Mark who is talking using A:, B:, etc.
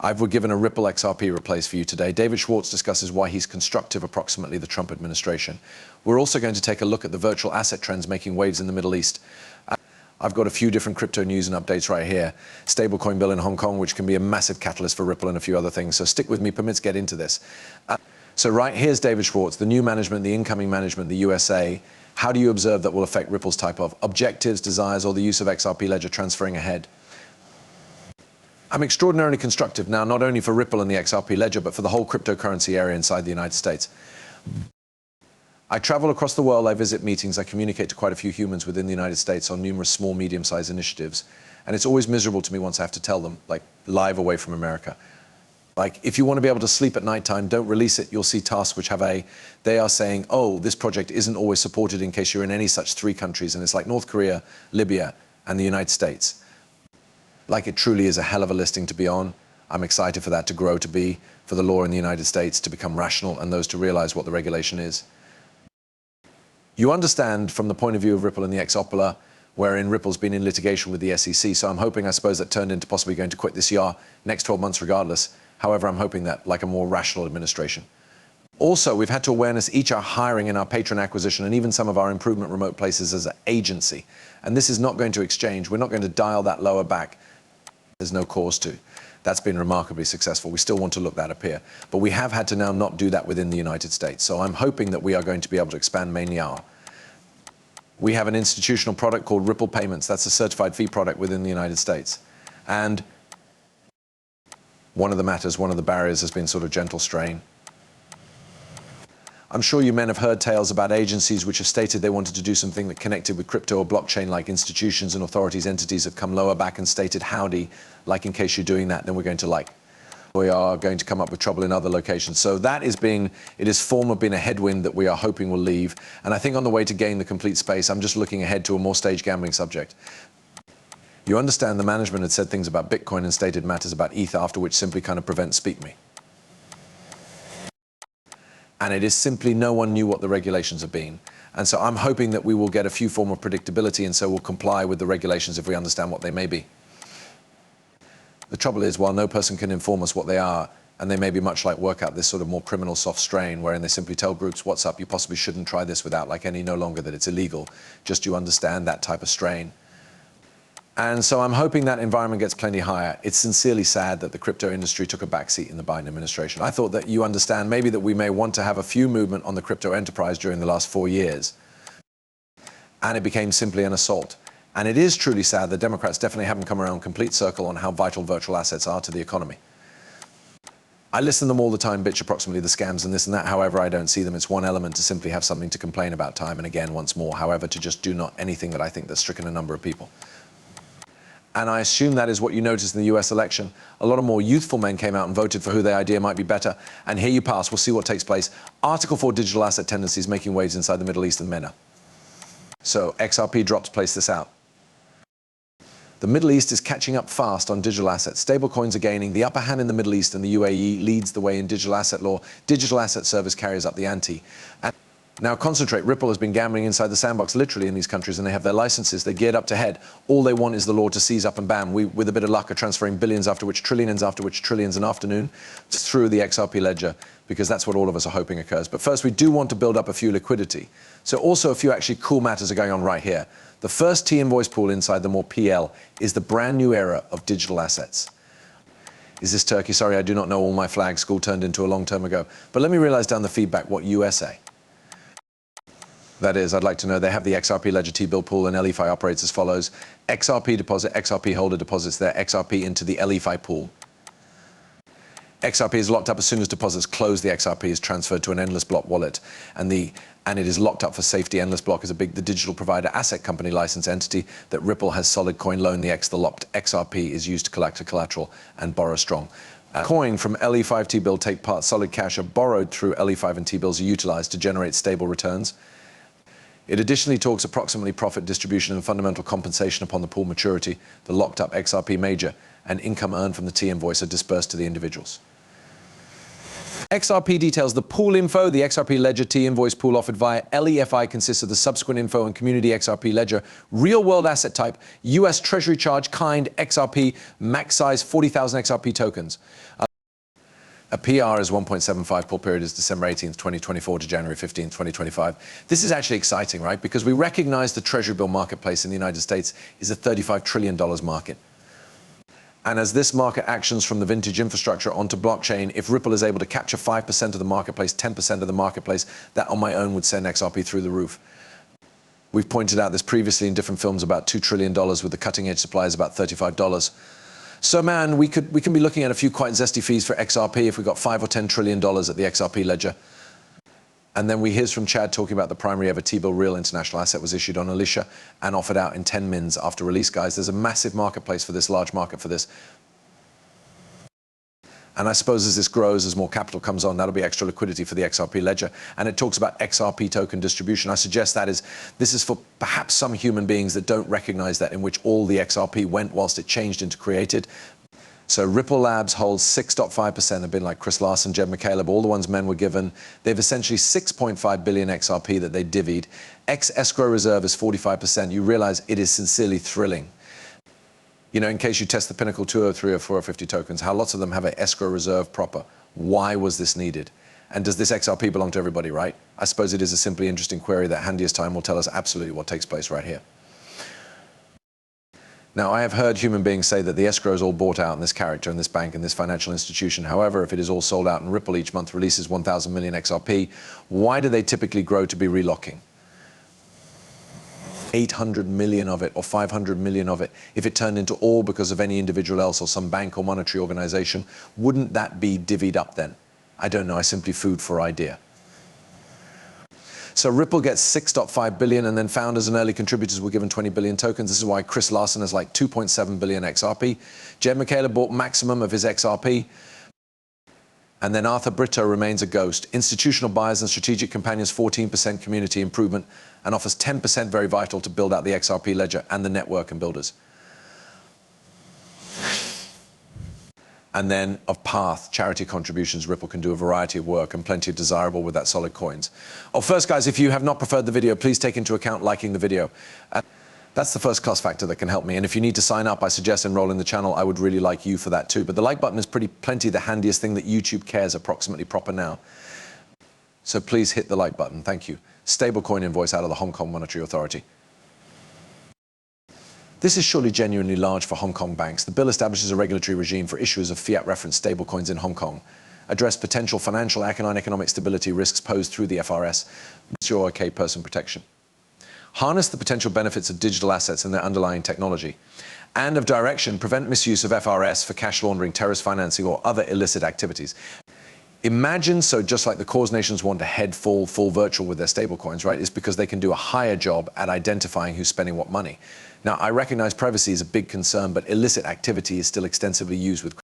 A: I've given a Ripple XRP replace for you today. David Schwartz discusses why he's constructive approximately the Trump administration. We're also going to take a look at the virtual asset trends making waves in the Middle East. I've got a few different crypto news and updates right here. Stablecoin bill in Hong Kong, which can be a massive catalyst for Ripple and a few other things. So stick with me, let's get into this. So right here's David Schwartz, the new management, the incoming management, the USA. How do you observe that will affect Ripple's type of objectives, desires, or the use of XRP ledger transferring ahead? I'm extraordinarily constructive now, not only for Ripple and the XRP ledger, but for the whole cryptocurrency area inside the United States. I travel across the world, I visit meetings, I communicate to quite a few humans within the United States on numerous small, medium-sized initiatives. And it's always miserable to me once I have to tell them, like, live away from America. Like, if you want to be able to sleep at nighttime, don't release it. You'll see tasks which have they are saying, oh, this project isn't always supported in case you're in any such 3 countries. And it's like North Korea, Libya, and the United States. Like, it truly is a hell of a listing to be on. I'm excited for that to grow to be, for the law in the United States to become rational and those to realize what the regulation is. You understand from the point of view of Ripple and the XRPL, wherein Ripple's been in litigation with the SEC, so I'm hoping, I suppose, that turned into possibly going to quit this year, next 12 months regardless. However, I'm hoping that, like a more rational administration. Also, we've had to awareness each are hiring in our patron acquisition and even some of our improvement remote places as an agency. And this is not going to exchange. We're not going to dial that lower back. There's no cause to. That's been remarkably successful. We still want to look that appear. But we have had to now not do that within the United States. So I'm hoping that we are going to be able to expand mainly our. We have an institutional product called Ripple Payments. That's a certified fee product within the United States. And one of the barriers has been sort of gentle strain. I'm sure you men have heard tales about agencies which have stated they wanted to do something that connected with crypto or blockchain, like institutions and authorities, entities have come lower back and stated howdy, like in case you're doing that, then we are going to come up with trouble in other locations. So that is it is form of being a headwind that we are hoping will leave. And I think on the way to gain the complete space, I'm just looking ahead to a more stage gambling subject. You understand the management had said things about Bitcoin and stated matters about Ether, after which simply kind of prevent speak me. And it is simply no one knew what the regulations have been. And so I'm hoping that we will get a few form of predictability and so we'll comply with the regulations if we understand what they may be. The trouble is, while no person can inform us what they are, and they may be much like work out this sort of more criminal soft strain wherein they simply tell groups, what's up, you possibly shouldn't try this without like any no longer that it's illegal, just you understand that type of strain. And so I'm hoping that environment gets plenty higher. It's sincerely sad that the crypto industry took a backseat in the Biden administration. I thought that you understand maybe that we may want to have a few movement on the crypto enterprise during the last 4 years. And it became simply an assault. And it is truly sad that Democrats definitely haven't come around complete circle on how vital virtual assets are to the economy. I listen to them all the time, bitch approximately the scams and this and that. However, I don't see them. It's one element to simply have something to complain about time and again once more. However, to just do not anything that I think that's stricken a number of people. And I assume that is what you noticed in the US election. A lot of more youthful men came out and voted for who they idea might be better. And here you pass. We'll see what takes place. Article 4 digital asset tendencies making waves inside the Middle East and MENA. So XRP drops place this out. The Middle East is catching up fast on digital assets. Stablecoins are gaining the upper hand in the Middle East, and the UAE leads the way in digital asset law. Digital asset service carries up the ante. And now concentrate, Ripple has been gambling inside the sandbox literally in these countries, and they have their licenses, they're geared up to head. All they want is the law to seize up and bam. We, with a bit of luck, are transferring billions after which trillions an afternoon through the XRP ledger, because that's what all of us are hoping occurs. But first, we do want to build up a few liquidity. So also a few actually cool matters are going on right here. The first T-invoice pool inside the more PL is the brand new era of digital assets. Is this Turkey? Sorry, I do not know all my flags. School turned into a long term ago. But let me realize down the feedback what USA. That is, I'd like to know, they have the XRP ledger T-bill pool and LEFI operates as follows. XRP deposit, XRP holder deposits their XRP into the LEFI pool. XRP is locked up as soon as deposits close. The XRP is transferred to an Endless Block wallet, and it is locked up for safety. Endless Block is the digital provider asset company license entity that Ripple has solid coin loan. The locked XRP is used to collect a collateral and borrow strong. Coin from LE5 T-bill take part solid cash are borrowed through LE5 and T-bills are utilized to generate stable returns. It additionally talks approximately profit distribution and fundamental compensation upon the pool maturity. The locked up XRP major and income earned from the T-invoice are dispersed to the individuals. XRP details the pool info. The XRP ledger T invoice pool offered via LEFI consists of the subsequent info and community XRP ledger, real world asset type, US Treasury charge, kind, XRP, max size 40,000 XRP tokens. A PR is 1.75, pool period is December 18th, 2024 to January 15th, 2025. This is actually exciting, right? Because we recognize the Treasury bill marketplace in the United States is a $35 trillion market. And as this market actions from the vintage infrastructure onto blockchain, if Ripple is able to capture 5% of the marketplace, 10% of the marketplace, that on my own would send XRP through the roof. We've pointed out this previously in different films about $2 trillion with the cutting edge supply is about $35. So man, we can be looking at a few quite zesty fees for XRP if we got $5 or $10 trillion at the XRP ledger. And then we hear from Chad talking about the primary ever T-bill real international asset was issued on Alicia and offered out in 10 mins after release, guys. There's a massive marketplace for this, large market for this. And I suppose as this grows, as more capital comes on, that'll be extra liquidity for the XRP ledger. And it talks about XRP token distribution. I suggest this is for perhaps some human beings that don't recognize that, in which all the XRP went whilst it changed into created. So Ripple Labs holds 6.5%, have been like Chris Larsson, Jed McCaleb, all the ones men were given. They've essentially 6.5 billion XRP that they divvied. Escrow reserve is 45%. You realize it is sincerely thrilling. You know, in case you test the Pinnacle 203 or 450 tokens, how lots of them have an escrow reserve proper. Why was this needed? And does this XRP belong to everybody, right? I suppose it is a simply interesting query that handiest time will tell us absolutely what takes place right here. Now, I have heard human beings say that the escrow is all bought out in this character, in this bank, in this financial institution. However, if it is all sold out and Ripple each month releases 1,000 million XRP, why do they typically grow to be relocking? 800 million of it or 500 million of it, if it turned into all because of any individual else or some bank or monetary organization, wouldn't that be divvied up then? I don't know, I simply food for idea. So Ripple gets 6.5 billion and then founders and early contributors were given 20 billion tokens. This is why Chris Larsson has like 2.7 billion XRP. Jed McCaleb bought maximum of his XRP. And then Arthur Brito remains a ghost. Institutional buyers and strategic companions, 14% community improvement, and offers 10% very vital to build out the XRP ledger and the network and builders. And then of Path, charity contributions, Ripple can do a variety of work and plenty of desirable with that solid coins. Oh, first guys, if you have not preferred the video, please take into account liking the video. That's the first class factor that can help me. And if you need to sign up, I suggest enrolling the channel. I would really like you for that too. But the like button is plenty the handiest thing that YouTube cares approximately proper now. So please hit the like button. Thank you. Stablecoin invoice out of the Hong Kong Monetary Authority. This is surely genuinely large for Hong Kong banks. The bill establishes a regulatory regime for issuers of fiat-referenced stablecoins in Hong Kong, address potential financial and economic stability risks posed through the FRS, secure OK person protection, harness the potential benefits of digital assets and their underlying technology, and of direction, prevent misuse of FRS for cash laundering, terrorist financing, or other illicit activities. Imagine, so just like the cause nations want to head full virtual with their stablecoins, right? It's because they can do a higher job at identifying who's spending what money. Now, I recognize privacy is a big concern, but illicit activity is still extensively used with